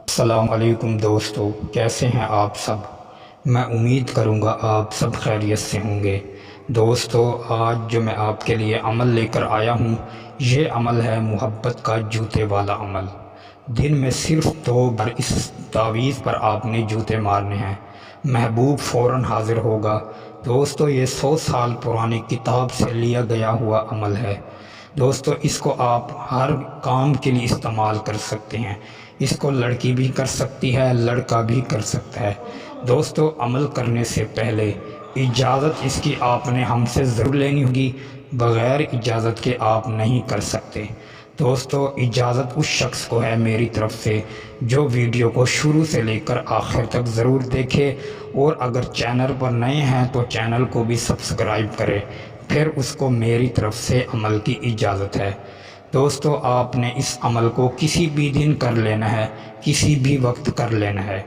السلام علیکم دوستو، کیسے ہیں آپ سب؟ میں امید کروں گا آپ سب خیریت سے ہوں گے۔ دوستو، آج جو میں آپ کے لیے عمل لے کر آیا ہوں، یہ عمل ہے محبت کا جوتے والا عمل۔ دن میں صرف 2 بار اس تعویذ پر آپ نے جوتے مارنے ہیں، محبوب فوراً حاضر ہوگا۔ دوستو، یہ 100 سال پرانی کتاب سے لیا گیا ہوا عمل ہے۔ دوستو، اس کو آپ ہر کام کے لیے استعمال کر سکتے ہیں۔ اس کو لڑکی بھی کر سکتی ہے، لڑکا بھی کر سکتا ہے۔ دوستو، عمل کرنے سے پہلے اجازت اس کی آپ نے ہم سے ضرور لینی ہوگی، بغیر اجازت کے آپ نہیں کر سکتے۔ دوستو، اجازت اس شخص کو ہے میری طرف سے جو ویڈیو کو شروع سے لے کر آخر تک ضرور دیکھے، اور اگر چینل پر نئے ہیں تو چینل کو بھی سبسکرائب کرے، پھر اس کو میری طرف سے عمل کی اجازت ہے۔ دوستو، آپ نے اس عمل کو کسی بھی دن کر لینا ہے، کسی بھی وقت کر لینا ہے۔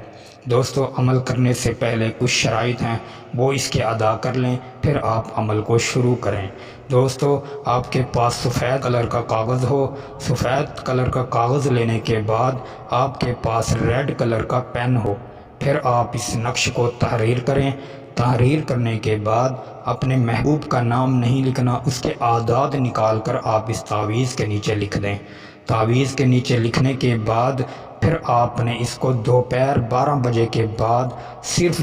دوستو، عمل کرنے سے پہلے کچھ شرائط ہیں، وہ اس کے ادا کر لیں، پھر آپ عمل کو شروع کریں۔ دوستو، آپ کے پاس سفید کلر کا کاغذ ہو، سفید کلر کا کاغذ لینے کے بعد آپ کے پاس ریڈ کلر کا پین ہو، پھر آپ اس نقش کو تحریر کریں۔ تحریر کرنے کے بعد اپنے محبوب کا نام نہیں لکھنا، اس کے اعداد نکال کر آپ اس تعویذ کے نیچے لکھ دیں۔ تعویذ کے نیچے لکھنے کے بعد پھر آپ نے اس کو دوپہر 12 بجے کے بعد صرف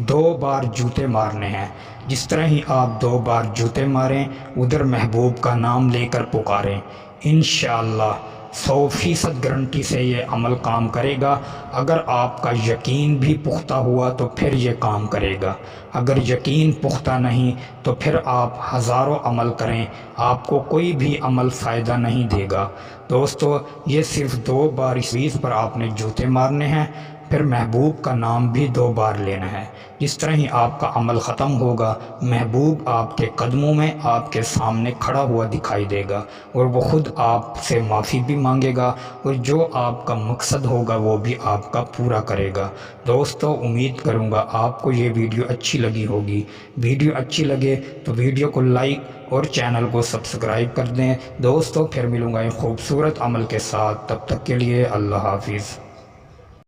2 بار جوتے مارنے ہیں۔ جس طرح ہی آپ 2 بار جوتے ماریں، ادھر محبوب کا نام لے کر پکاریں۔ انشاءاللہ 100% گارنٹی سے یہ عمل کام کرے گا۔ اگر آپ کا یقین بھی پختہ ہوا تو پھر یہ کام کرے گا، اگر یقین پختہ نہیں تو پھر آپ ہزاروں عمل کریں، آپ کو کوئی بھی عمل فائدہ نہیں دے گا۔ دوستو، یہ صرف 2 بار اس چیز پر آپ نے جوتے مارنے ہیں، پھر محبوب کا نام بھی 2 بار لینا ہے۔ جس طرح ہی آپ کا عمل ختم ہوگا، محبوب آپ کے قدموں میں آپ کے سامنے کھڑا ہوا دکھائی دے گا، اور وہ خود آپ سے معافی بھی مانگے گا، اور جو آپ کا مقصد ہوگا وہ بھی آپ کا پورا کرے گا۔ دوستو، امید کروں گا آپ کو یہ ویڈیو اچھی لگی ہوگی۔ ویڈیو اچھی لگے تو ویڈیو کو لائک اور چینل کو سبسکرائب کر دیں۔ دوستو، پھر ملوں گا ایک خوبصورت عمل کے ساتھ، تب تک کے لیے اللہ حافظ۔